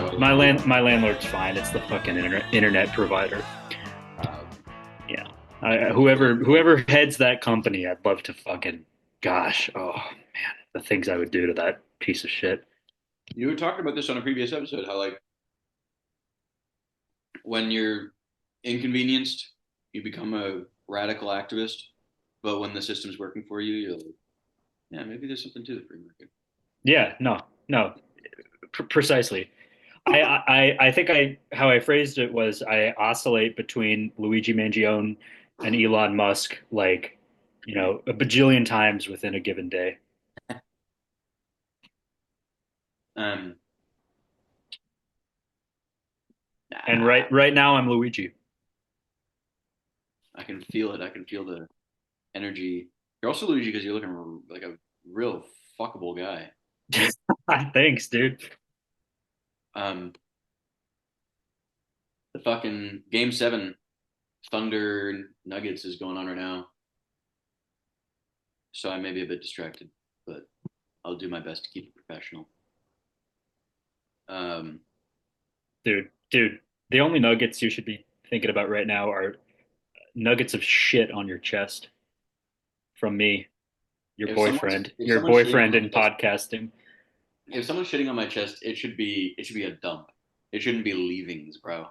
that No, way. my landlord's fine. It's the fucking internet provider. Uh, Yeah. Whoever heads that company, I'd love to fucking gosh, oh man, the things I would do to that piece of shit. you were talking about this on a previous episode, how like when you're inconvenienced, you become a radical activist, but when the system's working for you, you're like, yeah, maybe there's something to the free market. Yeah, no, precisely. I think how I phrased it was I oscillate between Luigi Mangione and Elon Musk like, a bajillion times within a given day. Um, And nah, right now I'm Luigi. I can feel it. I can feel the energy. You're also Luigi because you're looking like a real fuckable guy. Thanks, dude. Um, the fucking game 7 Thunder Nuggets is going on right now, so I may be a bit distracted, but I'll do my best to keep it professional. Um, Dude, the only nuggets you should be thinking about right now are nuggets of shit on your chest from me, if your someone's shitting on boyfriend my in chest, podcasting. if someone's shitting on my chest, it should be a dump. It shouldn't be leavings, bro. I'm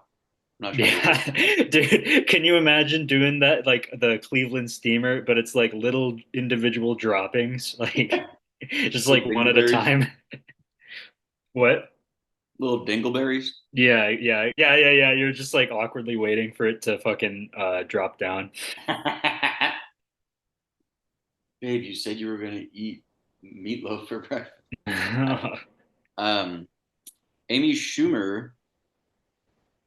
not trying to live Yeah, that. dude, can you imagine doing that like the Cleveland steamer, but it's like little individual droppings, like just like Little one at a dingleberries, time? What? little dingleberries. Yeah. You're just like awkwardly waiting for it to fucking drop down. Babe, you said you were gonna eat meatloaf for breakfast. For Um, Amy Schumer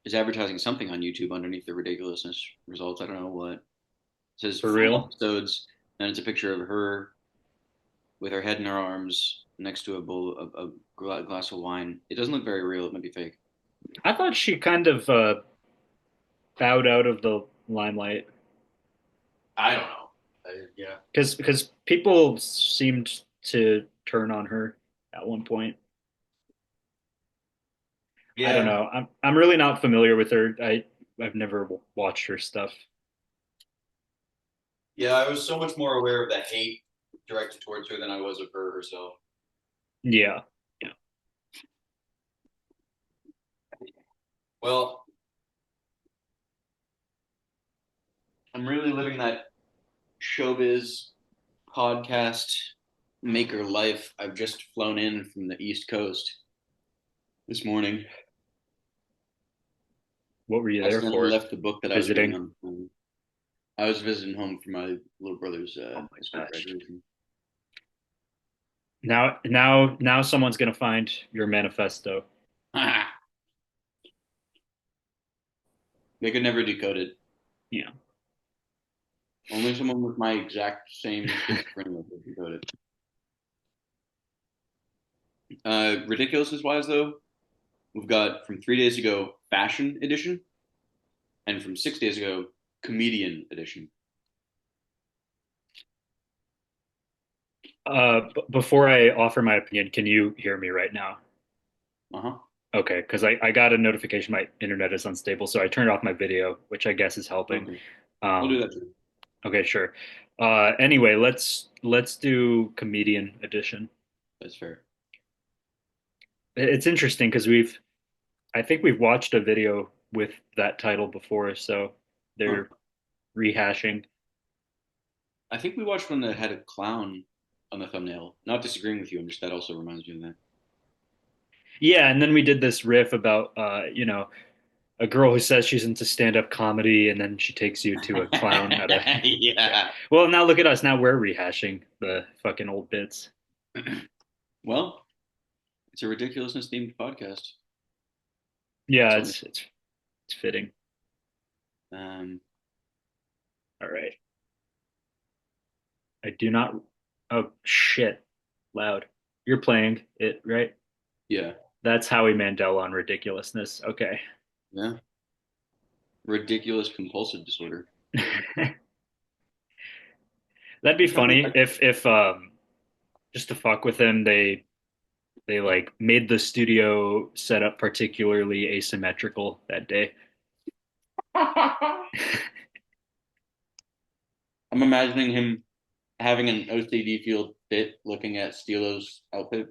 is advertising something on YouTube underneath the ridiculousness results. I don't know what. It says full real? episodes, and it's a picture of her with her head in her arms next to a bowl of a glass of wine. It doesn't look very real. It might be fake. I thought she kind of bowed out of the limelight I don't know. Yeah. because people seemed to turn on her at one point. I don't Yeah. know. I'm really not familiar with her. I've never watched her stuff. Yeah, I was so much more aware of the hate directed towards her than I was of her herself. Yeah. Yeah. Well, I'm really living that showbiz podcast maker life. I've just flown in from the East Coast this morning. What were you there Accidentally for? left the book that I was reading Visiting? on. I was visiting home for my little brother's Oh high school my gosh. graduation. Now someone's gonna find your manifesto. They could never decode it. Yeah. Only someone with my exact same schizophrenia could decode it. Ridiculousness wise, though, we've got from 3 days ago, fashion edition, and from 6 days ago, comedian edition. Before I offer my opinion, can you hear me right now? Uh huh. Okay, because I got a notification my internet is unstable, so I turned off my video, which I guess is helping. Okay. I'll do Um, that too. okay, sure. Anyway, let's do comedian edition. That's fair. It's interesting because I think we've watched a video with that title before, so Huh. they're rehashing. I think we watched one that had a clown on the thumbnail. Not disagreeing with you, I'm just that also reminds me of that. Yeah, and then we did this riff about a girl who says she's into stand-up comedy, and then she takes you to a clown at a yeah. Yeah. Well, now look at us. Now we're rehashing the fucking old bits. Well, it's a ridiculousness themed podcast. Yeah, That's all. it's fitting. Um, All right. I do not. Oh shit! Loud. You're playing it, right? yeah. That's Howie Mandel on ridiculousness. Okay. Yeah. Ridiculous compulsive disorder. That'd be I'm trying to funny if just to fuck with him, they They like made the studio setup particularly asymmetrical that day. I'm imagining him having an OCD field fit looking at Stilo's outfit.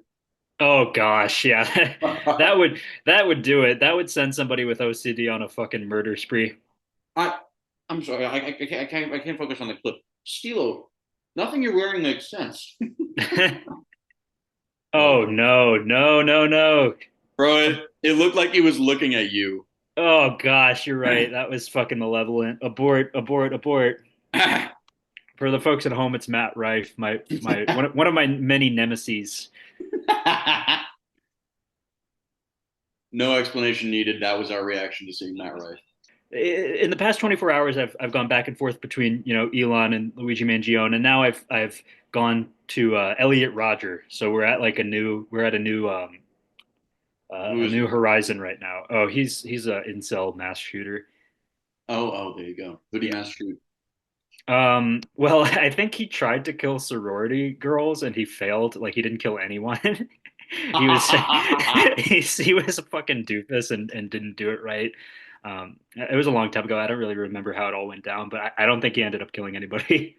Oh gosh, yeah. That would that would do it. That would send somebody with OCD on a fucking murder spree. I, I'm sorry, I can't focus on the clip. Stilo, nothing you're wearing makes sense. Oh Oh, no, no, no, no. bro, it looked like he was looking at you. Oh gosh, you're right. That was fucking malevolent. Abort, abort, abort. For the folks at home, it's Matt Rife, my one of my many nemesis. No explanation needed. That was our reaction to seeing Matt Rife. In the past 24 hours, I've gone back and forth between Elon and Luigi Mangione, and now I've gone to Elliot Rodger. So we're at Who a is new he? horizon right now. Oh, he's a incel mass shooter. Oh, there you go. Hoodie Yeah. mask shoot. Well, I think he tried to kill sorority girls and he failed. Like he didn't kill anyone. He was he was a fucking doofus and didn't do it right. It was a long time ago. I don't really remember how it all went down, but I don't think he ended up killing anybody.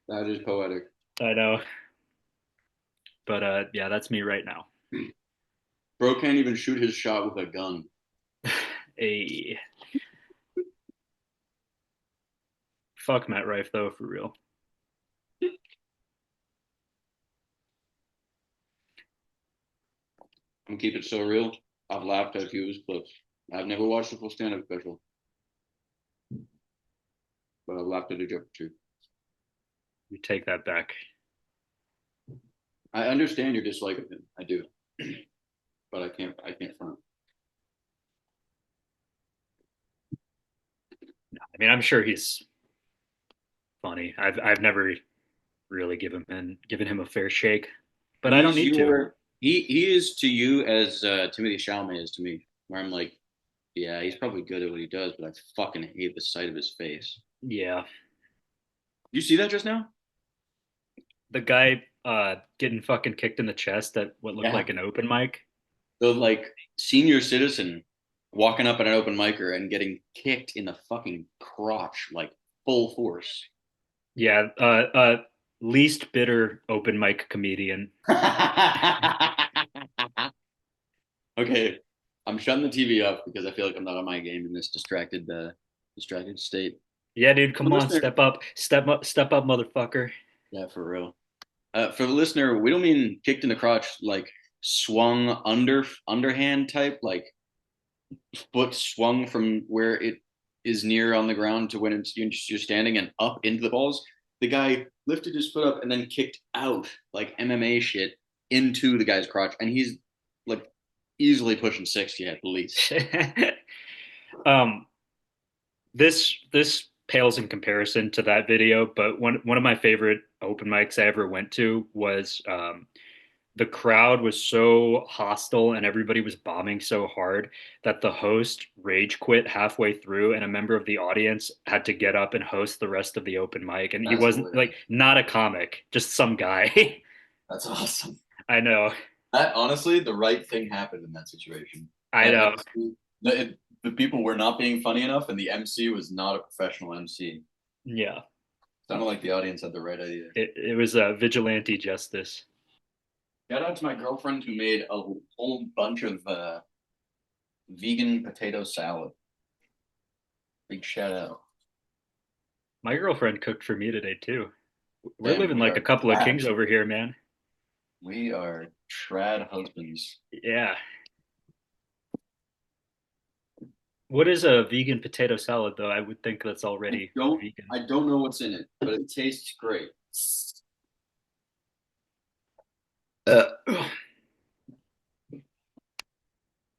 That is poetic. I know, but yeah, that's me right now. Bro can't even shoot his shot with a gun. A fuck Matt Rife though, for real. I'm gonna keep it so real. I've laughed at a few of his clips. I've never watched the full stand-up special, but I've laughed at a joke or two. You take that back. I understand your dislike of him. I do, but I can't front. I mean, I'm sure he's funny. I've never really given him a fair shake, but I don't He's need to. your he is to you as Timothy Chalamet is to me. Where I'm like, yeah, he's probably good at what he does, but I fucking hate the sight of his face. Yeah, You see that just now? the guy getting fucking kicked in the chest at what looked Yeah. like an open mic. The like senior citizen walking up at an open micer and getting kicked in the fucking crotch like full force. Yeah, least bitter open mic comedian. Okay, I'm shutting the TV up because I feel like I'm not on my game in this distracted state. Yeah, dude, come on, Listener, step up, motherfucker. yeah, for real. For the listener, we don't mean kicked in the crotch like swung underhand type, like foot swung from where it is near on the ground to when you're standing and up into the balls. The guy lifted his foot up and then kicked out like MMA shit into the guy's crotch, and he's like easily pushing 60 at least. um, this pales in comparison to that video, but one of my favorite open mics I ever went to was the crowd was so hostile and everybody was bombing so hard that the host rage quit halfway through and a member of the audience had to get up and host the rest of the open mic, and he That's wasn't hilarious. like not a comic, just some guy. That's awesome. I know. That honestly, the right thing happened in that situation. I That know. MC, the people were not being funny enough, and the MC was not a professional MC. Yeah. Sounded like the audience had the right idea. It was a vigilante justice. Shout out to my girlfriend who made a whole bunch of vegan potato salad. Big shout out. My girlfriend cooked for me today too. We're Damn, living we like a are couple of kings trad. over here, man. We are trad husbands. Yeah. What is a vegan potato salad though? I would think that's I already don't vegan. I don't know what's in it, but it tastes great. Uh,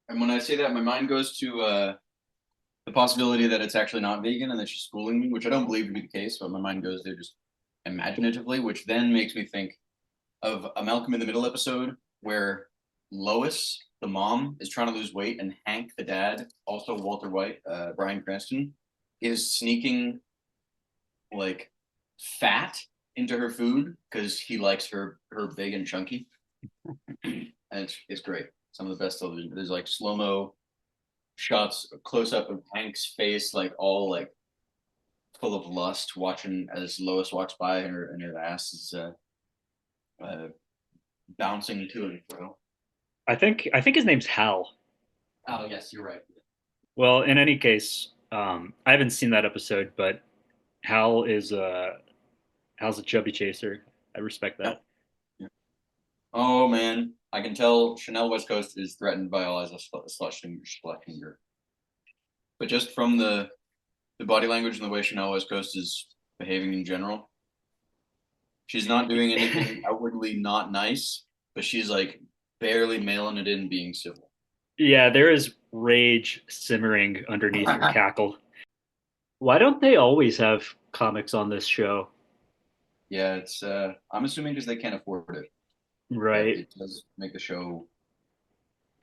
And when I say that, my mind goes to the possibility that it's actually not vegan and that she's fooling me, which I don't believe to be the case, but my mind goes there just imaginatively, which then makes me think of a Malcolm in the Middle episode where Lois, the mom, is trying to lose weight, and Hank, the dad, also Walter White, Bryan Cranston, is sneaking like fat into her food because he likes her big and chunky. and it's great. Some of the best television. There's like slow mo shots, close up of Hank's face, like all like full of lust, watching as Lois walks by and her ass is uh, bouncing to and fro. I think his name's Hal. Oh yes, you're right. Well, in any case, I haven't seen that episode, but Hal is Hal's a chubby chaser. I respect Yeah. that. Yeah. Oh man, I can tell Chanel West Coast is threatened by all as a slut finger. But just from the body language and the way Chanel West Coast is behaving in general, she's not doing anything outwardly not nice, but she's like barely mailing it in, being civil. Yeah, there is rage simmering underneath her cackle. Why don't they always have comics on this show? Yeah, it's I'm assuming because they can't afford it, but Right. it does make the show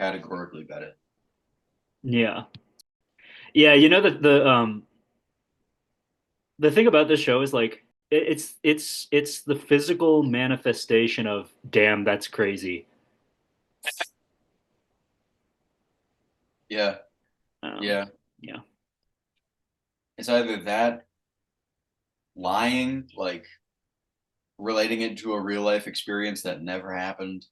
categorically better. Yeah. Yeah, you know that the thing about this show is like it's the physical manifestation of damn, that's crazy. Yeah, Um, yeah. yeah. It's either that lying, like relating it to a real life experience that never happened,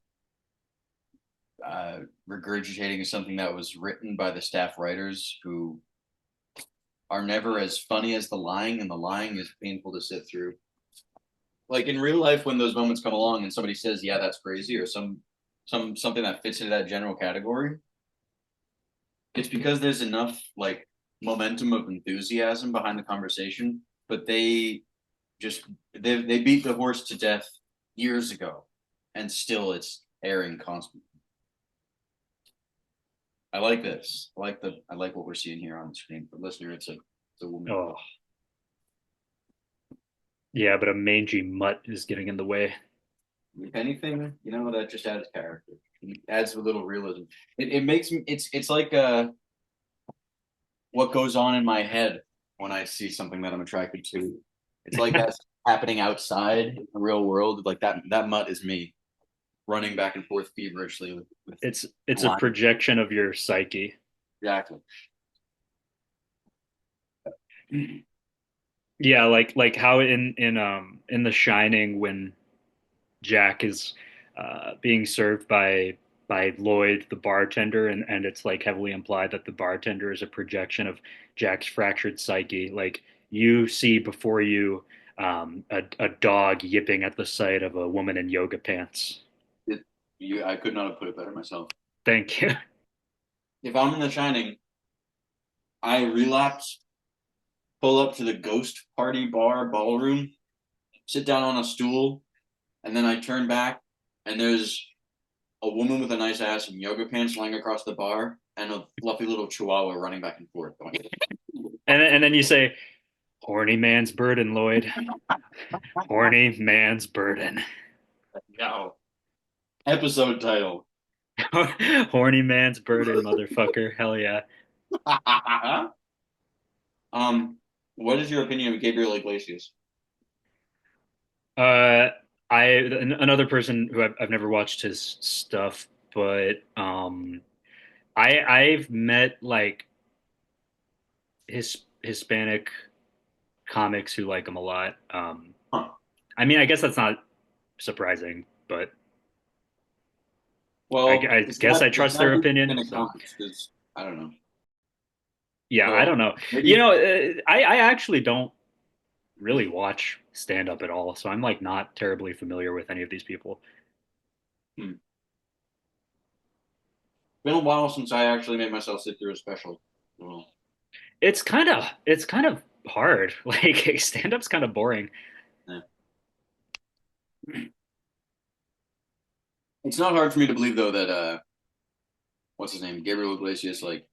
regurgitating something that was written by the staff writers who are never as funny as the lying, and the lying is painful to sit through. Like in real life, when those moments come along and somebody says, "Yeah, that's crazy," or something that fits into that general category, it's because there's enough like momentum of enthusiasm behind the conversation, but just they beat the horse to death years ago, and still it's airing constantly. I like this. I like what we're seeing here on the screen. For the listener, it's a woman. Oh, yeah, but a mangy mutt is getting in the way. If anything, that just adds character. It adds a little realism. It makes me. It's like what goes on in my head when I see something that I'm attracted to. It's like that's happening outside in the real world. Like that mutt is me running back and forth feverishly with It's a line. projection of your psyche. Exactly. Yeah, like how in The Shining when Jack is being served by Lloyd, the bartender, and it's like heavily implied that the bartender is a projection of Jack's fractured psyche. Like you see before you a dog yipping at the sight of a woman in yoga pants. I could not have put it better myself. Thank you. If I'm in The Shining, I relapse, pull up to the ghost party bar ballroom, sit down on a stool, and then I turn back, and there's a woman with a nice ass and yoga pants lying across the bar, and a fluffy little chihuahua running back and forth. Going, And then you say, "Horny man's burden, Lloyd. Horny man's burden." no. Episode title. Horny man's burden, motherfucker. Hell yeah. um, what is your opinion of Gabriel Iglesias? Uh, another person who I've never watched his stuff, but I've met like Hispanic comics who like him a lot. Huh. I mean, I guess that's not surprising, but Well, I guess I it's trust not their even opinion. in So comics because I don't know. yeah, I So don't know. You maybe know, I actually don't really watch stand up at all, so I'm like not terribly familiar with any of these people. hmm. Been a while since I actually made myself sit through a special. Well, It's kind of hard. Like stand up's kind of boring. yeah. It's not hard for me to believe though that what's his name, Gabriel Iglesias, like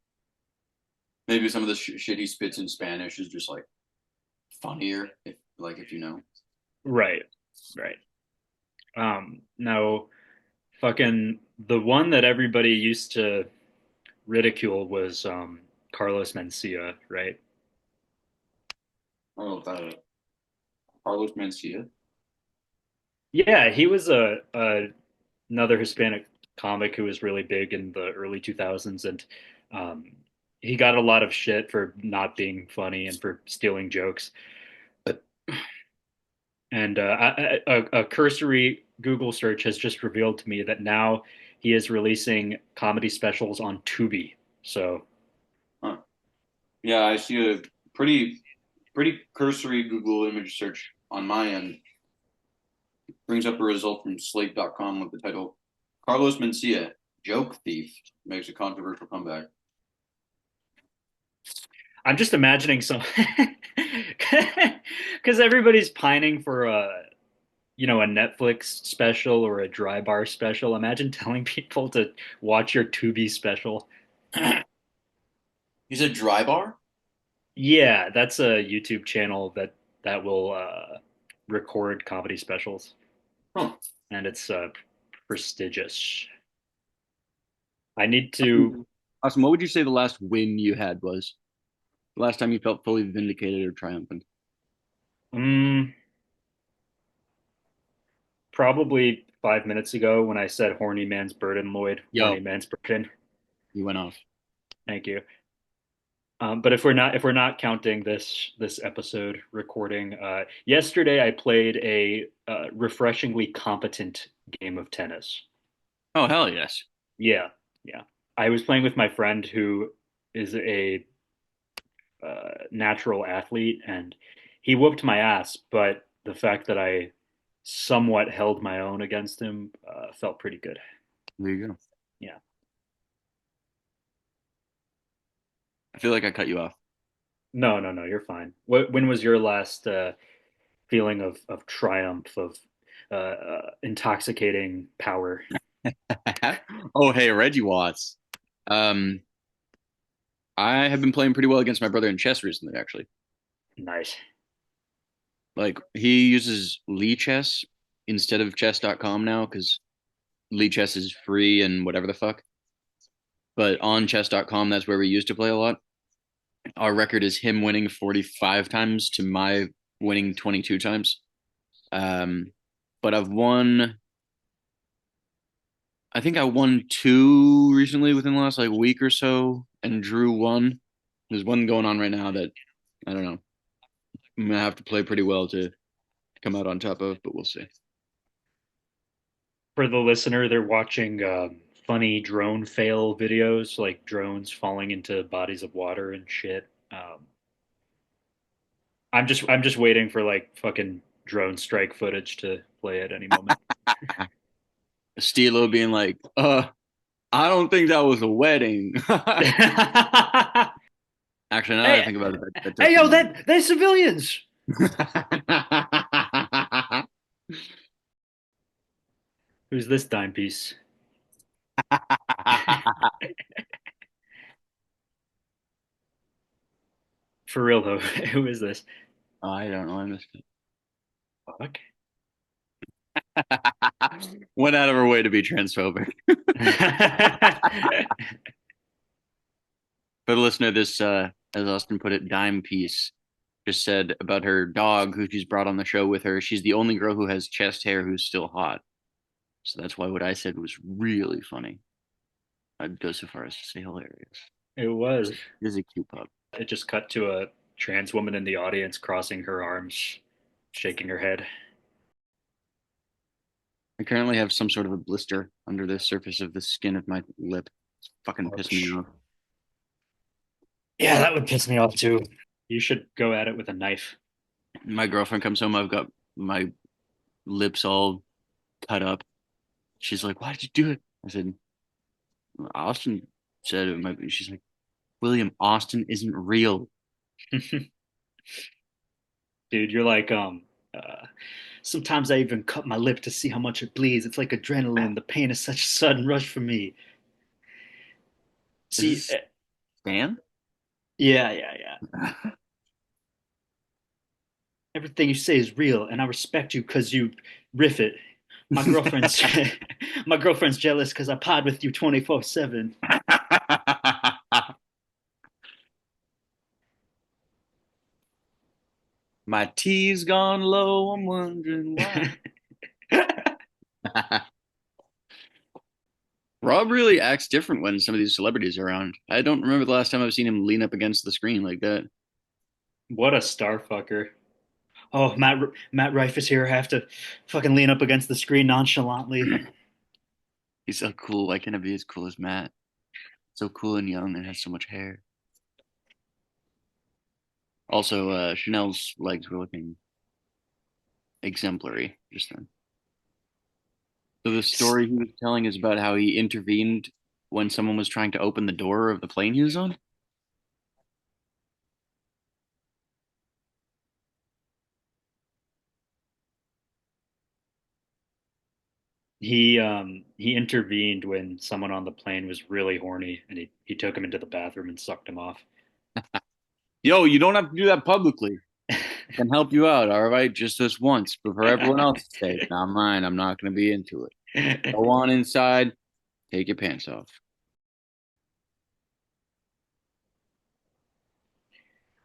maybe some of the shit he spits in Spanish is just like funnier if you know. Right, right. No, fucking the one that everybody used to ridicule was Carlos Mencia, right? I don't know if that Carlos Mencia. Yeah, he was a another Hispanic comic who was really big in the early 2000s, and um, he got a lot of shit for not being funny and for stealing jokes. And a cursory Google search has just revealed to me that now he is releasing comedy specials on Tubi. So Huh. Yeah, I see a pretty pretty cursory Google image search on my end. Brings up a result from Slate.com with the title Carlos Mencia, joke thief, makes a controversial comeback. I'm just imagining some because everybody's pining for a Netflix special or a dry bar special. Imagine telling people to watch your Tubi special. He's a dry bar? Yeah, that's a YouTube channel that will record comedy specials, Huh. and it's prestigious. I need to. Awesome. What would you say the last win you had was? The last time you felt fully vindicated or triumphant? Um, Probably 5 minutes ago when I said "horny man's burden," Lloyd. Horny Yo, man's burden. you went off. Thank you. But if we're not counting this episode recording, yesterday I played a refreshingly competent game of tennis. Oh, hell yes. Yeah, yeah. I was playing with my friend who is a natural athlete, and he whooped my ass. But the fact that I somewhat held my own against him felt pretty good. There you go. Yeah. I feel like I cut you off. No, no, no. You're fine. When was your last feeling of triumph of intoxicating power? Oh, hey, Reggie Watts. Um, I have been playing pretty well against my brother in chess recently, actually. Nice. Like he uses Lee Chess instead of chess.com now because Lee Chess is free and whatever the fuck. But on chess.com, that's where we used to play a lot. Our record is him winning 45 times to my winning 22 times. Um, but I think I won two recently within the last like week or so and drew one. There's one going on right now that I don't know. I'm gonna have to play pretty well to come out on top of, but we'll see. For the listener, they're watching funny drone fail videos, like drones falling into bodies of water and shit. I'm just waiting for like fucking drone strike footage to play at any moment. Stilo being like, I don't think that was a wedding. Actually, now that I Hey, think about it, that does hey, yo, sound like that they're civilians. Who's this dime piece? For real though, who is this? I don't know. I missed it. Fuck. Went out of her way to be transphobic. For the listener, this, as Austin put it, dime piece just said about her dog who she's brought on the show with her. She's the only girl who has chest hair who's still hot. So that's why what I said was really funny. I'd go so far as to say hilarious. It was. This is a cute pup. It just cut to a trans woman in the audience crossing her arms, shaking her head. I currently have some sort of a blister under the surface of the skin of my lip. It's fucking pissed me off. Yeah, that would piss me off too. You should go at it with a knife. My girlfriend comes home, I've got my lips all cut up. She's like, "Why did you do it?" I said, "Austin said it might be." She's like, "William, Austin isn't real." Dude, you're like, sometimes I even cut my lip to see how much it bleeds. It's like adrenaline. The pain is such a sudden rush for me. Is See, this Stan? yeah, yeah, yeah. Everything you say is real, and I respect you because you riff it. My girlfriend's my girlfriend's jealous because I pod with you 24/7. My tea's gone low. I'm wondering why. Rob really acts different when some of these celebrities are around. I don't remember the last time I've seen him lean up against the screen like that. What a star fucker. Oh, Matt Rife is here. I have to fucking lean up against the screen nonchalantly. He's so cool. Why can't I be as cool as Matt? So cool and young and has so much hair. Also, Chanel's legs were looking exemplary just then. So the story he was telling is about how he intervened when someone was trying to open the door of the plane he was on. He intervened when someone on the plane was really horny, and he took him into the bathroom and sucked him off. Yo, you don't have to do that publicly. I can help you out, all right? Just this once, but for everyone else's sake, not mine. I'm not going to be into it. Go on inside, take your pants off.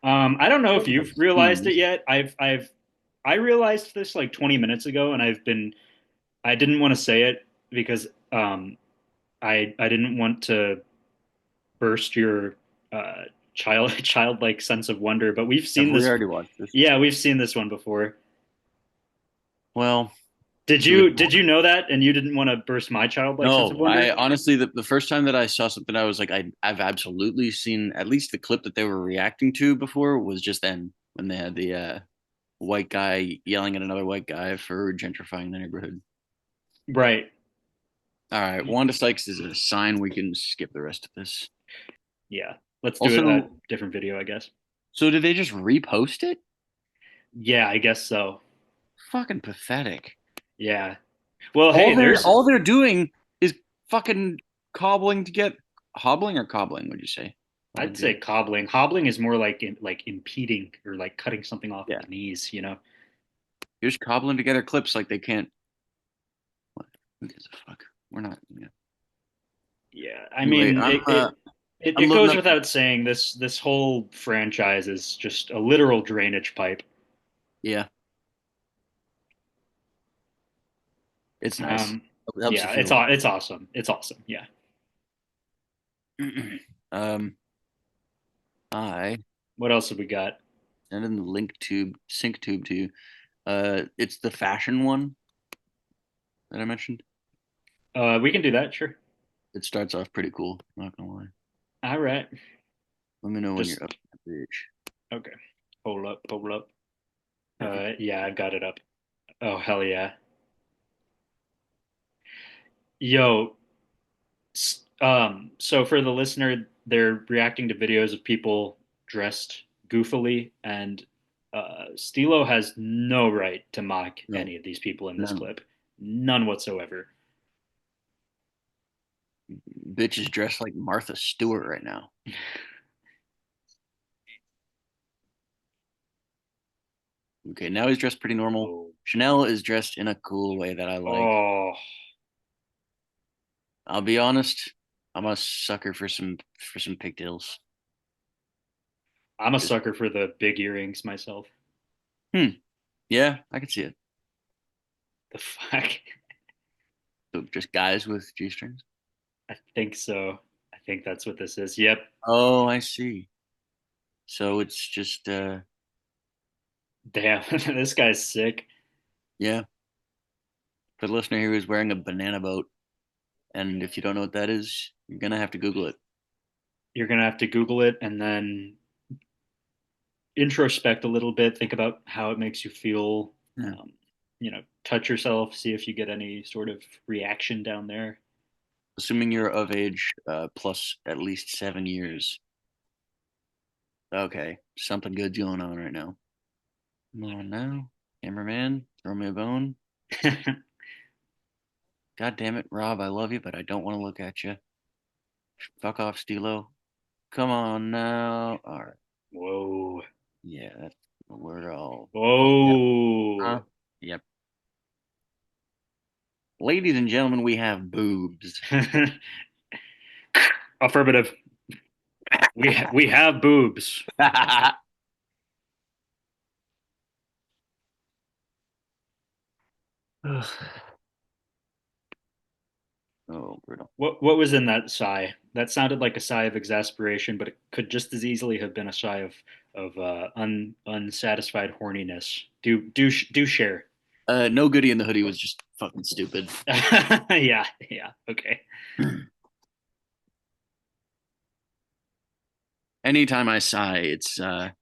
I don't know if you've realized it Scenes. yet. I realized this like 20 minutes ago, and I didn't want to say it because I didn't want to burst your childlike sense of wonder. But we've Have seen we this. already watched this? Yeah, we've seen this one before. Well, Did do it. you know that, and you didn't want to burst my childlike sense of No, I wonder? honestly, the first time that I saw something, I was like, I've absolutely seen at least the clip that they were reacting to before was just then when they had the white guy yelling at another white guy for gentrifying the neighborhood. Right. All right, Wanda Sykes is a sign we can skip the rest of this. Yeah. Let's do it a Also, different video, I guess. so did they just repost it? Yeah, I guess so. Fucking pathetic. Yeah. Well, hey, there's All they're doing is fucking cobbling to get hobbling or cobbling, would you say? I'd Cobbling say together? cobbling. Hobbling is more like like impeding or like cutting something off at Yeah. the knees, you know. You're just cobbling together clips like they can't. What? Who gives a fuck? We're not. Yeah. Yeah. I Anyway, mean, I'm it loading goes up. without saying this whole franchise is just a literal drainage pipe. Yeah, it's nice. Um It helps you yeah, feel. it's awesome. It's awesome. Yeah. um, I What else have we got? sent in the sync tube to you. It's the fashion one that I mentioned. We can do that, sure. It starts off pretty cool. Not gonna lie. All right. Let me know when Just you're up to the page. okay. Hold up, hold up. Perfect. Yeah, I've got it up. Oh, hell yeah. Yo, so for the listener, they're reacting to videos of people dressed goofily, and Stilo has no right to mock No, any of these people in this none. clip. None whatsoever. Bitch is dressed like Martha Stewart right now. Okay, now he's dressed pretty normal. Oh, Chanel is dressed in a cool way that I like. oh, I'll be honest, I'm a sucker for some pigtails. I'm a Just sucker for the big earrings myself. yeah, I can see it. The fuck? So just guys with G strings. I think so. I think that's what this is. Yep. Oh, I see. So it's just Damn, this guy's sick. yeah. For the listener here who's wearing a banana boat, and if you don't know what that is, you're gonna have to Google it. You're gonna have to Google it and then introspect a little bit, think about how it makes you feel. Yeah. Touch yourself, see if you get any sort of reaction down there. Assuming you're of age, plus at least 7 years. Okay, something good going on right now. Come on now, cameraman, throw me a bone. God damn it, Rob, I love you, but I don't want to look at you. Fuck off, Stilo. Come on now. All right. Whoa. Yeah, that's we're all. Oh, yeah. Whoa. Yep. Ladies and gentlemen, we have boobs. Affirmative. We have boobs. Oh, brutal. What was in that sigh? That sounded like a sigh of exasperation, but it could just as easily have been a sigh of unsatisfied horniness. Do share. No goodie in the hoodie was just fucking stupid. Yeah, yeah, okay. Anytime I sigh, it's at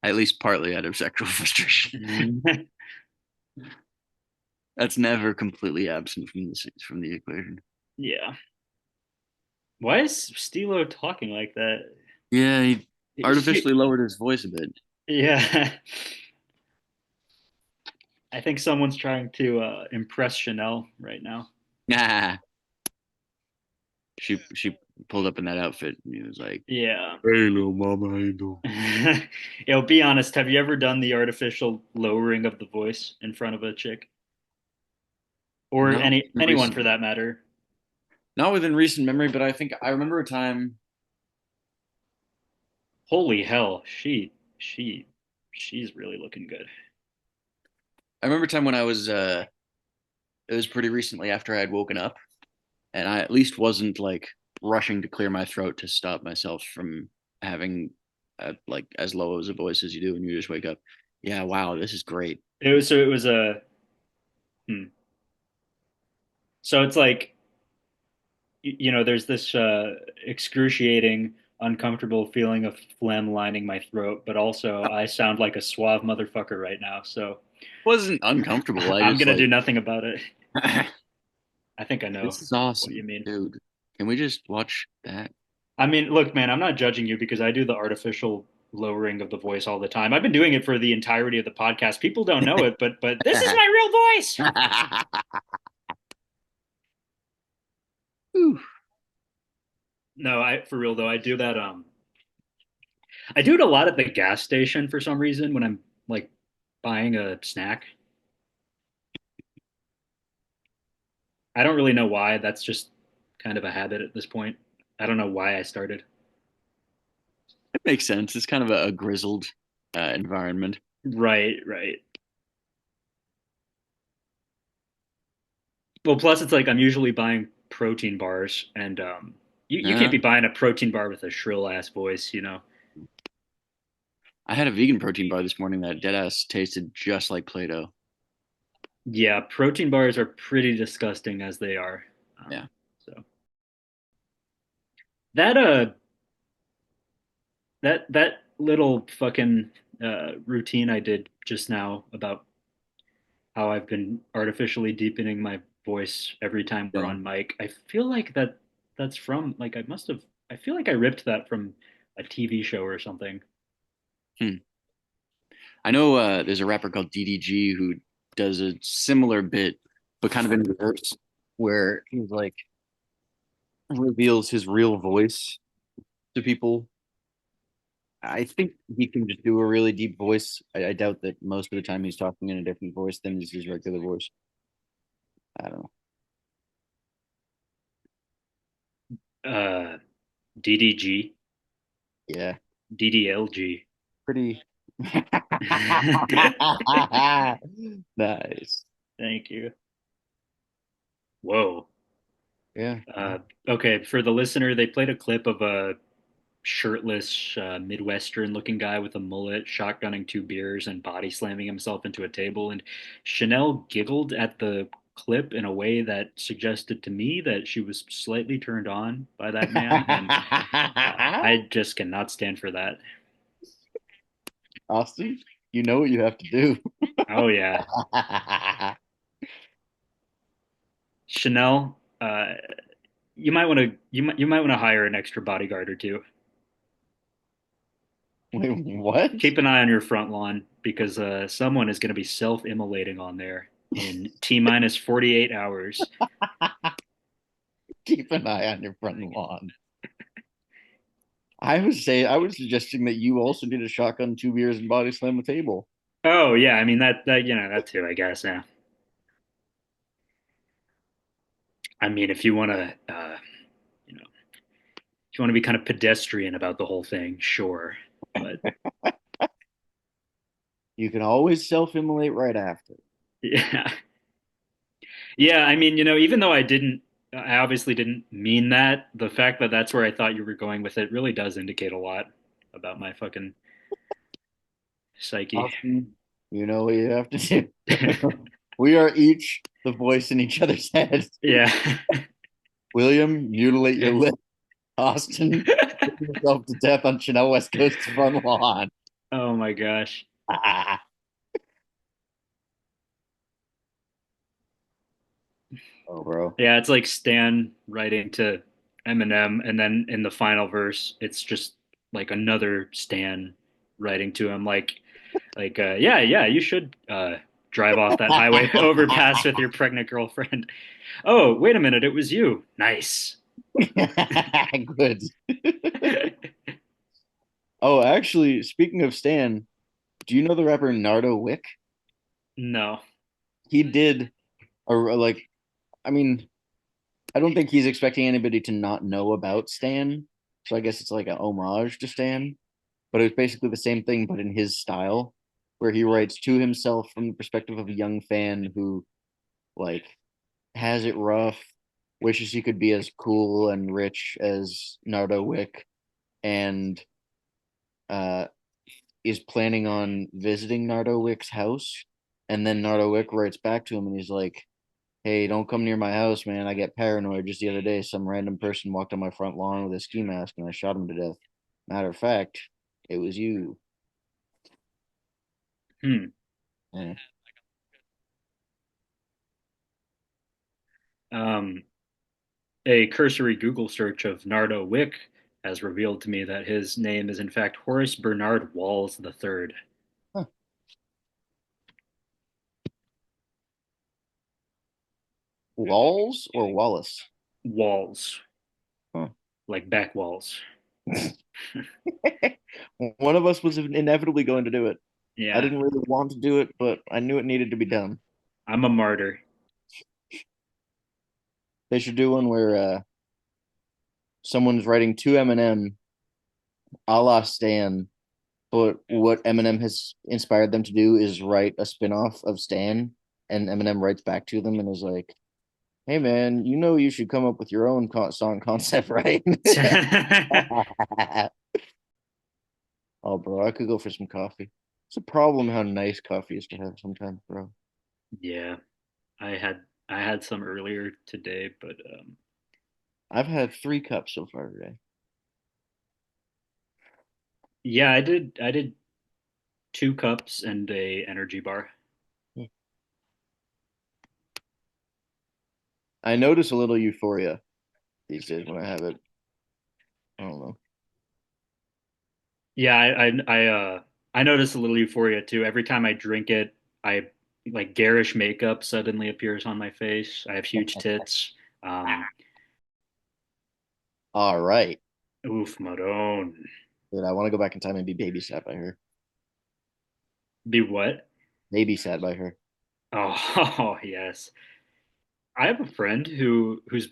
least partly out of sexual frustration. That's never completely absent from the equation. Yeah. Why is Stilo talking like that? Yeah, he She, artificially lowered his voice a bit. yeah. I think someone's trying to impress Chanel right now. Nah, she pulled up in that outfit and he was like, Yeah. "Hey, little mama, how you doing?" Be honest. Have you ever done the artificial lowering of the voice in front of a chick or Not within anyone for recent, that matter? not within recent memory, but I think I remember a time. Holy hell, she's really looking good. I remember a time when I was. It was pretty recently after I had woken up, and I at least wasn't like rushing to clear my throat to stop myself from having like as low as a voice as you do when you just wake up. Yeah, wow, this is great. It was a hmm. So it's like there's this excruciating, uncomfortable feeling of phlegm lining my throat, but also I sound like a suave motherfucker right now. So Wasn't uncomfortable. I I'm just gonna like do nothing about it. this I think I know is what you awesome, mean. dude. Can we just watch that? I mean, look, man, I'm not judging you because I do the artificial lowering of the voice all the time. I've been doing it for the entirety of the podcast. People don't know it, but this is my real voice. No, I for real though, I do that. I do it a lot at the gas station for some reason when I'm like buying a snack. I don't really know why. That's just kind of a habit at this point. I don't know why I started. It makes sense. It's kind of a grizzled environment. Right, right. Well, plus it's like I'm usually buying protein bars, and you can't Yeah, be buying a protein bar with a shrill ass voice. I had a vegan protein bar this morning that deadass tasted just like Play-Doh. Yeah, protein bars are pretty disgusting as they are. Yeah. So that that little fucking routine I did just now about how I've been artificially deepening my voice every time we're Yeah. on mic. I feel like that's from like I must have I feel like I ripped that from a TV show or something. Hmm. I know there's a rapper called DDG who does a similar bit, but kind of in reverse, where he's like reveals his real voice to people. I think he can just do a really deep voice. I doubt that most of the time he's talking in a different voice than is his regular voice. I don't know. Uh DDG, Yeah, DDLG. pretty nice. Thank you. Whoa. Yeah. Uh, okay, for the listener, they played a clip of a shirtless Midwestern looking guy with a mullet shotgunning two beers and body slamming himself into a table. And Chanel giggled at the clip in a way that suggested to me that she was slightly turned on by that man. And I just cannot stand for that. Austin, you know what you have to do. Oh, yeah. Chanel, you might want to hire an extra bodyguard or two. Wait, what? Keep an eye on your front lawn because someone is going to be self-immolating on there in T minus 48 hours. Keep an eye on your front lawn. I was suggesting that you also need a shotgun, two beers, and body slam the table. Oh yeah, I mean that that too, I guess. Yeah. I mean, if you want to, if you want to be kind of pedestrian about the whole thing, sure. But You can always self-immolate right after. yeah, yeah. I mean, even though I didn't I obviously didn't mean that. The fact that that's where I thought you were going with it really does indicate a lot about my fucking psyche. Austin, you know what you have to do. We are each the voice in each other's head. Yeah. William, mutilate your lip. Austin, put yourself to death on Chanel West Coast's front lawn. Oh my gosh. Oh, bro. Yeah, it's like Stan writing to Eminem, and then in the final verse, it's just like another Stan writing to him, yeah, yeah, you should drive off that highway overpass with your pregnant girlfriend. Oh, wait a minute, it was you. Nice. Good. Oh, actually, speaking of Stan, do you know the rapper Nardo Wick? No. He did like, I mean, I don't think he's expecting anybody to not know about Stan. So I guess it's like a homage to Stan, but it's basically the same thing, but in his style, where he writes to himself from the perspective of a young fan who like has it rough, wishes he could be as cool and rich as Nardo Wick, and uh, is planning on visiting Nardo Wick's house. And then Nardo Wick writes back to him and he's like, "Hey, don't come near my house, man. I get paranoid. Just the other day, some random person walked on my front lawn with a ski mask and I shot him to death. Matter of fact, it was you." Hmm. Yeah. Um, a cursory Google search of Nardo Wick has revealed to me that his name is in fact Horace Bernard Walls III. Huh. Walls or Wallace? Walls, Huh. like back walls. One of us was inevitably going to do it. I Yeah, didn't really want to do it, but I knew it needed to be done. I'm a martyr. They should do one where someone's writing to Eminem, a la Stan, but what Eminem has inspired them to do is write a spin-off of Stan, and Eminem writes back to them and is like, "Hey man, you know you should come up with your own song concept, right?" Oh, bro, I could go for some coffee. It's a problem how nice coffee is to have sometimes, bro. Yeah, I had some earlier today, but I've had 3 cups so far today. yeah, I did 2 cups and a energy bar. I notice a little euphoria these days when I have it. I don't know. Yeah, I notice a little euphoria too. Every time I drink it, I like garish makeup suddenly appears on my face. I have huge tits. Um, All right. oof, Maroon. Dude, I want to go back in time and be babysat by her. Be what? Babysat by her. Oh, yes. I have a friend who's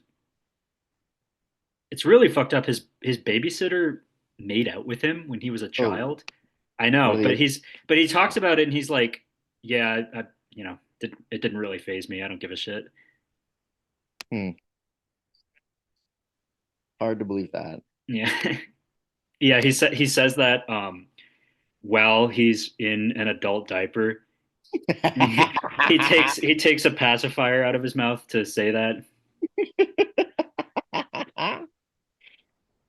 it's really fucked up. His babysitter made out with him when he was a Oh, child. I what know, are but the he talks about it and he's like, yeah, it didn't really phase me. I don't give a shit. hmm, hard to believe that. Yeah. Yeah, he says that while he's in an adult diaper. He takes a pacifier out of his mouth to say that.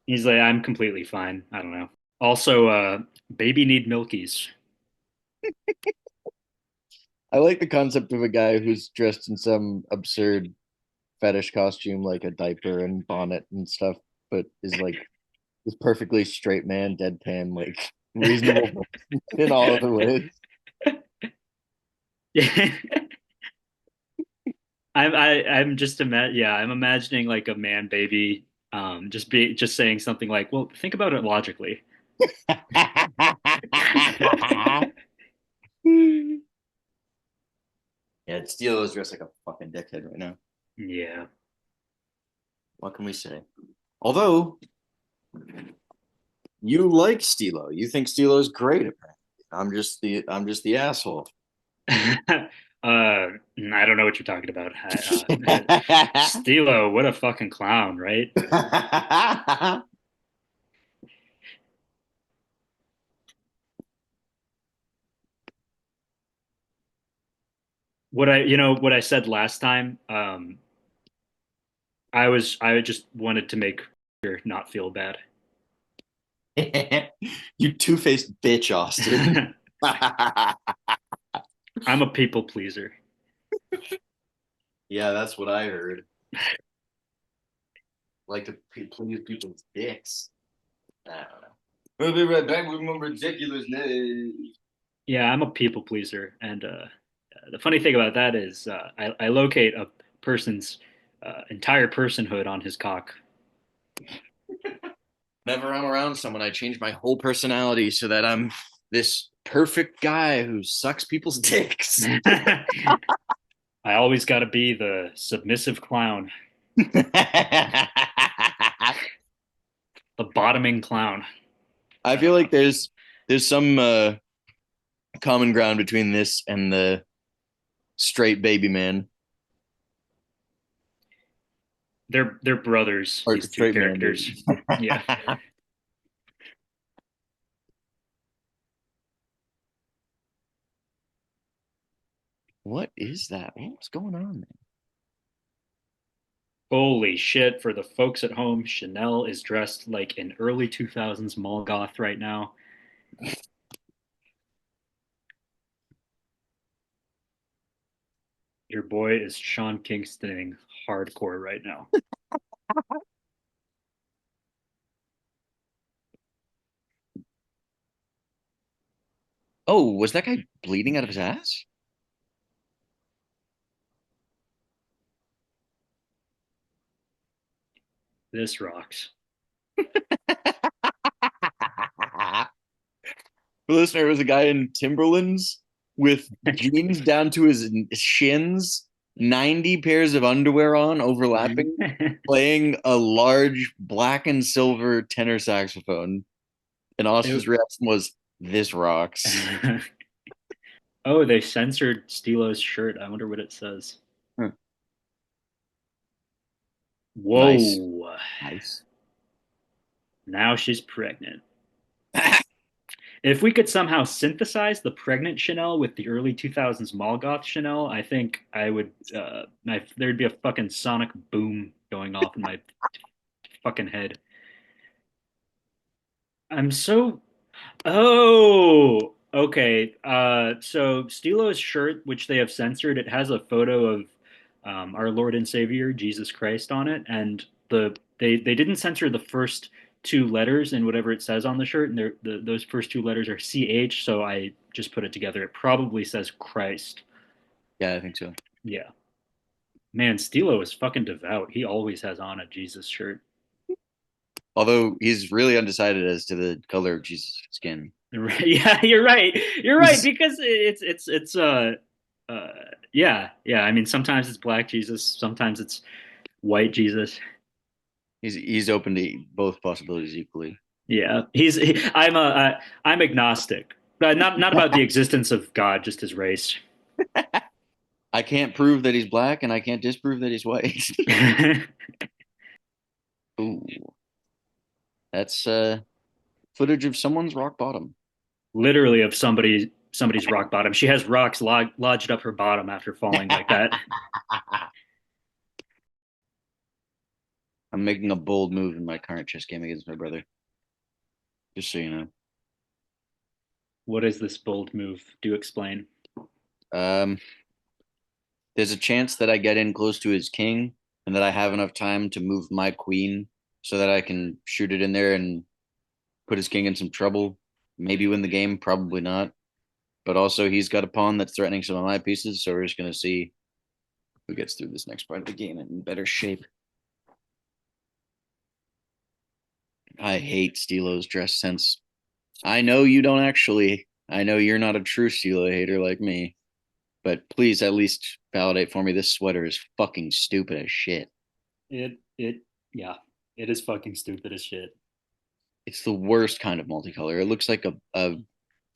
He's like, I'm completely fine. I don't know. Also, baby need milkies. I like the concept of a guy who's dressed in some absurd fetish costume, like a diaper and bonnet and stuff, but is like this perfectly straight man, deadpan, like reasonable in all other ways. Yeah. I'm just yeah, I'm imagining like a man baby just saying something like, well, think about it logically. Yeah, Steele is dressed like a fucking dickhead right now. Yeah. What can we say? Although you like Stilo, you think Stilo is great. Apparently, I'm just the asshole. I don't know what you're talking about. Stilo, what a fucking clown, right? What I said last time. I just wanted to make her not feel bad. You two-faced bitch, Austin. I'm a people pleaser. Yeah, that's what I heard. Like to please people's dicks. I don't know. We'll be right back with more ridiculousness. Yeah, I'm a people pleaser, and the funny thing about that is I locate a person's entire personhood on his cock. Whenever I'm around someone, I change my whole personality so that I'm this perfect guy who sucks people's dicks. I always got to be the submissive clown, the bottoming clown. I feel like there's some common ground between this and the straight baby man They're brothers. or These two straight man. characters. Yeah. What is that? What's going on there? Holy shit! For the folks at home, Chanel is dressed like an early 2000s mall goth right now. Your boy is Sean Kingstoning hardcore right now. Oh, was that guy bleeding out of his ass? This rocks. For listener, it was a guy in Timberlands with jeans down to his shins, 90 pairs of underwear on, overlapping, playing a large black and silver tenor saxophone. And Austin's reaction was, "This rocks." Oh, they censored Stilo's shirt. I wonder what it says. Huh. Nice. Whoa. Nice. Now she's pregnant. If we could somehow synthesize the pregnant Chanel with the early 2000s mall goth Chanel, I think I would, there'd be a fucking sonic boom going off in my fucking head. I'm so Oh, okay. So Stilo's shirt, which they have censored, it has a photo of our Lord and Savior Jesus Christ on it, and they didn't censor the first two letters in whatever it says on the shirt, and those first two letters are CH. So I just put it together. It probably says Christ. Yeah, I think so. Yeah, man, Stilo is fucking devout. He always has on a Jesus shirt. Although he's really undecided as to the color of Jesus' skin. Yeah, you're right. You're right because uh yeah. I mean, sometimes it's black Jesus, sometimes it's white Jesus. He's open to both possibilities equally. Yeah, I'm agnostic, but not about the existence of God, just his race. I can't prove that he's black, and I can't disprove that he's white. Ooh, that's footage of someone's rock bottom. Literally of somebody's rock bottom. She has rocks lodged up her bottom after falling like that. I'm making a bold move in my current chess game against my brother. Just so you know. What is this bold move? Do explain. Um, there's a chance that I get in close to his king and that I have enough time to move my queen so that I can shoot it in there and put his king in some trouble. Maybe win the game, probably not. But also, he's got a pawn that's threatening some of my pieces, so we're just going to see who gets through this next part of the game in better shape. I hate Stilo's dress sense. I know you don't actually. I know you're not a true Stilo hater like me. But please at least validate for me this sweater is fucking stupid as shit. It yeah, it is fucking stupid as shit. It's the worst kind of multicolor. It looks like a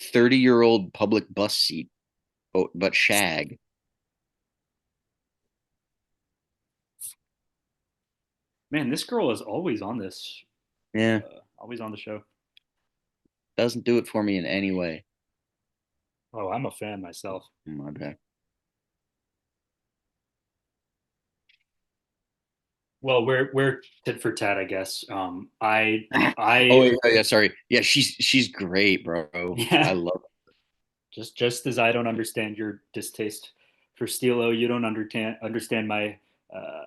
30-year-old public bus seat, but shag. Man, this girl is always on this, Yeah, always on the show. doesn't do it for me in any way. Oh, I'm a fan myself. My bad. Well, we're tit for tat, I guess. Oh I yeah, yeah, sorry. Yeah, she's great, bro. I yeah, love just as I don't understand your distaste for Stilo, you don't understand my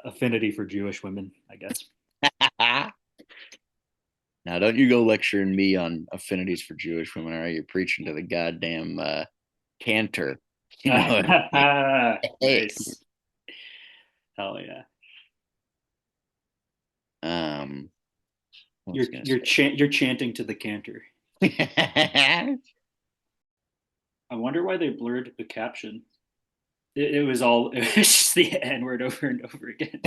affinity for Jewish women, I guess. it. Now, don't you go lecturing me on affinities for Jewish women, all right? You're preaching to the goddamn cantor. You know what I mean? Hey. Nice. Hell yeah. What was I You're chanting to the cantor. gonna say? I wonder why they blurred the caption. It was all it was just the N word over and over again.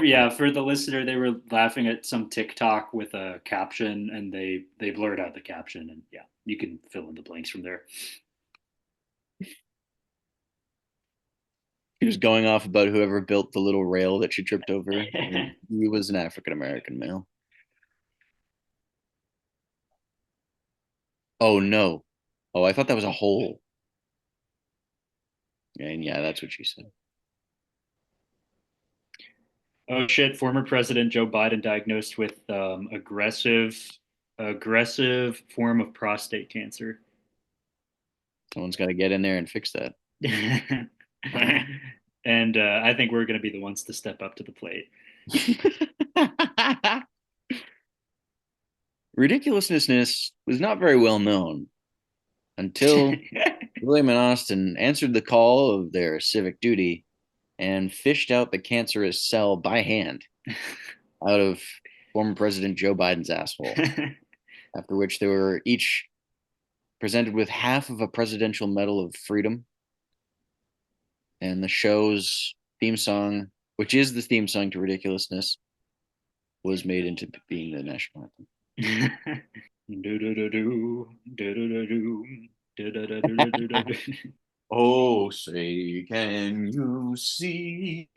Yeah, for the listener, they were laughing at some TikTok with a caption, and they blurred out the caption, and yeah, you can fill in the blanks from there. He was going off about whoever built the little rail that she tripped over. He was an African American male. Oh no. Oh, I thought that was a hole. And yeah, that's what she said. Oh shit! Former President Joe Biden diagnosed with aggressive form of prostate cancer. Someone's got to get in there and fix that. And I think we're going to be the ones to step up to the plate. Ridiculousnessness was not very well known until William and Austin answered the call of their civic duty and fished out the cancerous cell by hand out of former President Joe Biden's asshole. After which they were each presented with half of a Presidential Medal of Freedom. And the show's theme song, which is the theme song to Ridiculousness, was made into being the national anthem. Oh, say, can you see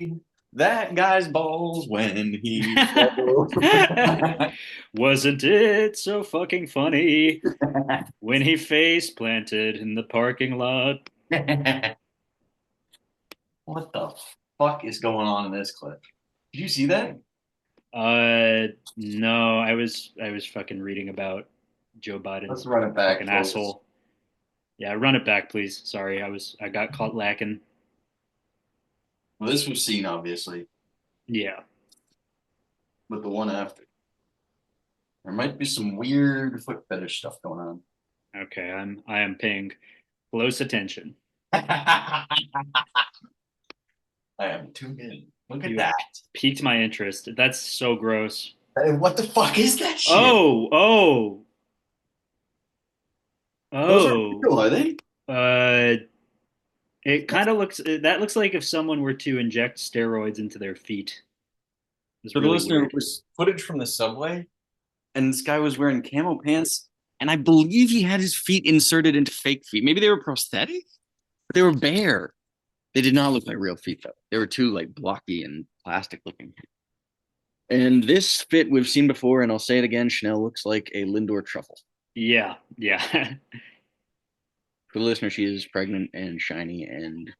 that guy's balls when he Wasn't it so fucking funny when he face planted in the parking lot? What the fuck is going on in this clip? Did you see that? No, I was fucking reading about Joe Let's Biden's run it back, fucking please. asshole. Yeah, run it back, please. Sorry, I got caught lacking. Well, this was seen, obviously, Yeah. but the one after. There might be some weird foot fetish stuff going on. Okay, I am paying close attention. I am tuned in. Look at You that. piqued my interest. That's so gross. Hey, what the fuck is that shit? Oh, Those aren't oh. real, are they? Uh, it kind of looks that looks like if someone were to inject steroids into their feet. It's For the really listener, weird. it was footage from the subway, and this guy was wearing camo pants, and I believe he had his feet inserted into fake feet. Maybe they were prosthetic, but they were bare. They did not look like real feet, though. They were too like blocky and plastic looking. And this fit we've seen before, and I'll say it again, Chanel looks like a Lindor truffle. Yeah, yeah. For the listener, she is pregnant and shiny and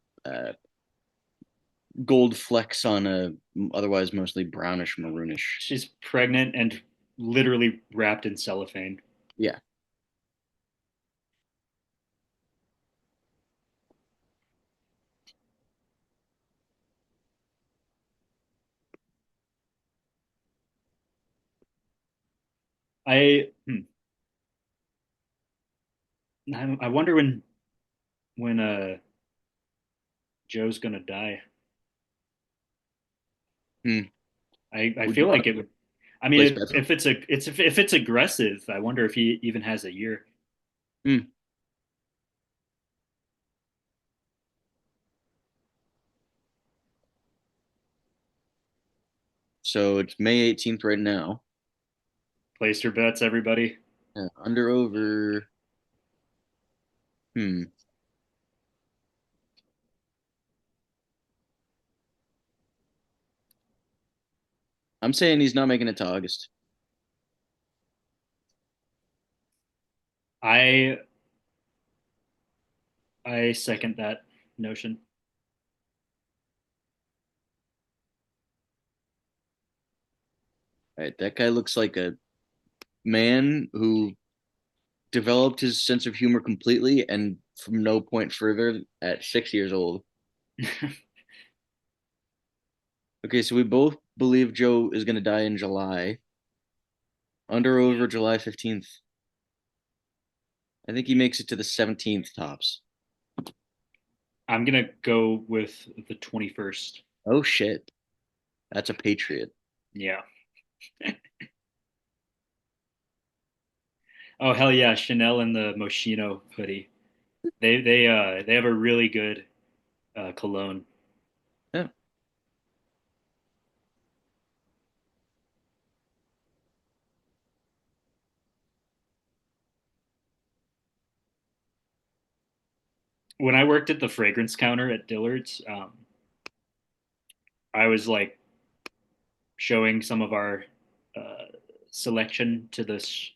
gold flecks on a otherwise mostly brownish maroonish. She's pregnant and literally wrapped in cellophane. Yeah. I hmm, I wonder when Joe's gonna die. Hmm. I Would you feel want like to it would. I mean, place bets on? if it's aggressive, I wonder if he even has a year. Hmm. So it's May 18th right now. Place your bets, everybody. Under over. Hmm. I'm saying he's not making it to August. I I second that notion. Right, that guy looks like a man who developed his sense of humor completely and from no point further at 6 years old. Okay, so we both believe Joe is going to die in July. Under or over July 15th. I think he makes it to the 17th tops. I'm gonna go with the 21st. Oh shit. That's a patriot. Yeah. Oh hell yeah, Chanel and the Moschino hoodie. They have a really good cologne. Yeah. When I worked at the fragrance counter at Dillard's, I was like showing some of our uh, selection to this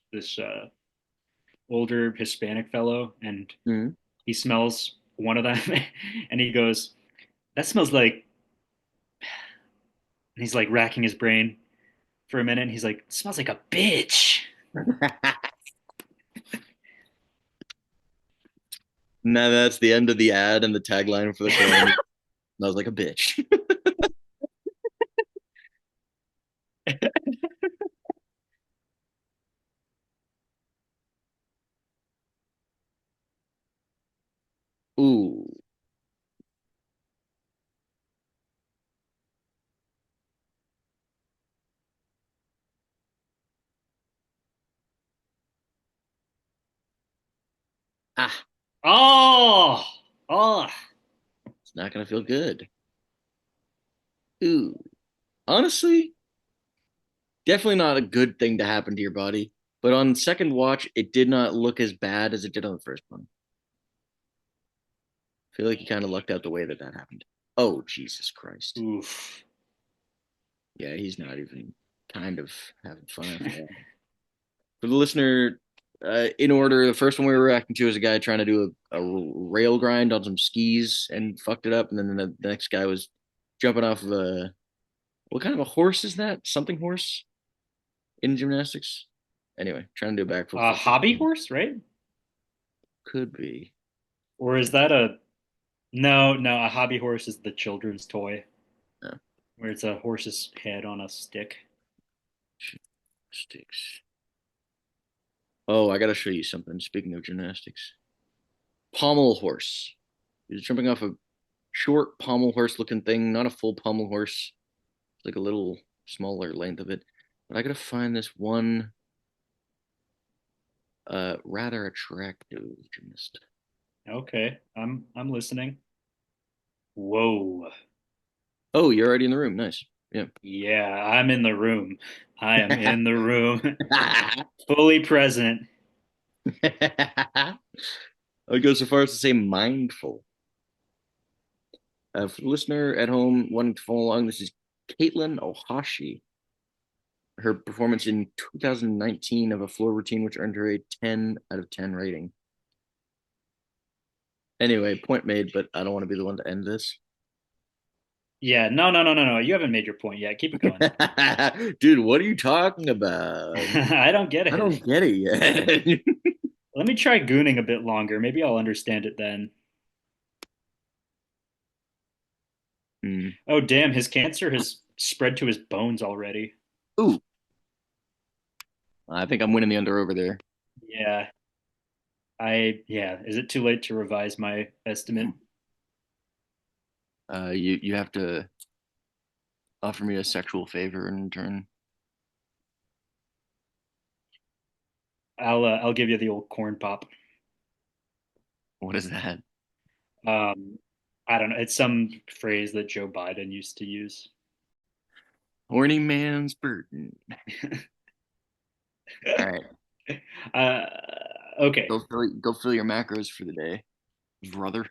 older Hispanic fellow, and Mhm. he smells one of them, and he goes, "That smells like." And he's like racking his brain for a minute, and he's like, "It smells like a bitch." Now that's the end of the ad and the tagline for the cologne. Smells like a bitch. Ooh. Ah, Oh, oh, it's not gonna feel good. Ooh. Honestly, definitely not a good thing to happen to your body. But on second watch, it did not look as bad as it did on the first one. I feel like you kind of lucked out the way that that happened. Oh, Jesus Christ. oof. Yeah, he's not even kind of having fun after that. For the listener, in order, the first one we were reacting to was a guy trying to do a rail grind on some skis and fucked it up. And then the next guy was jumping off of a, what kind of a horse is that? Something horse in gymnastics? Anyway, trying to do a backflip. A hobby horse, right? Could be. Or is that a no? No, a hobby horse is the children's toy No, where it's a horse's head on a stick. sticks. Oh, I gotta show you something. Speaking of gymnastics, pommel horse. He's jumping off a short pommel horse looking thing, not a full pommel horse, like a little smaller length of it. But I gotta find this one rather attractive gymnast. Okay, I'm listening. Whoa. Oh, you're already in the room. Nice. Yeah. Yeah, I'm in the room. I am in the room, fully present. I would go so far as to say mindful. For the listener at home wanting to follow along, this is Caitlin Ohashi. Her performance in 2019 of a floor routine, which earned her a 10 out of 10 rating. Anyway, point made, but I don't want to be the one to end this. Yeah, no, no, no, no, no. You haven't made your point yet. Keep it going. Dude, what are you talking about? I don't get I it. don't get it yet. Let me try gooning a bit longer. Maybe I'll understand it then. Hmm. Oh, damn, his cancer has spread to his bones already. Ooh, I think I'm winning the under over there. Yeah, yeah. Is it too late to revise my estimate? You have to offer me a sexual favor in return. I'll give you the old corn pop. What is that? Um, I don't know. It's some phrase that Joe Biden used to use. Horny man's burden. All right, uh, okay. go fill your macros for the day, brother.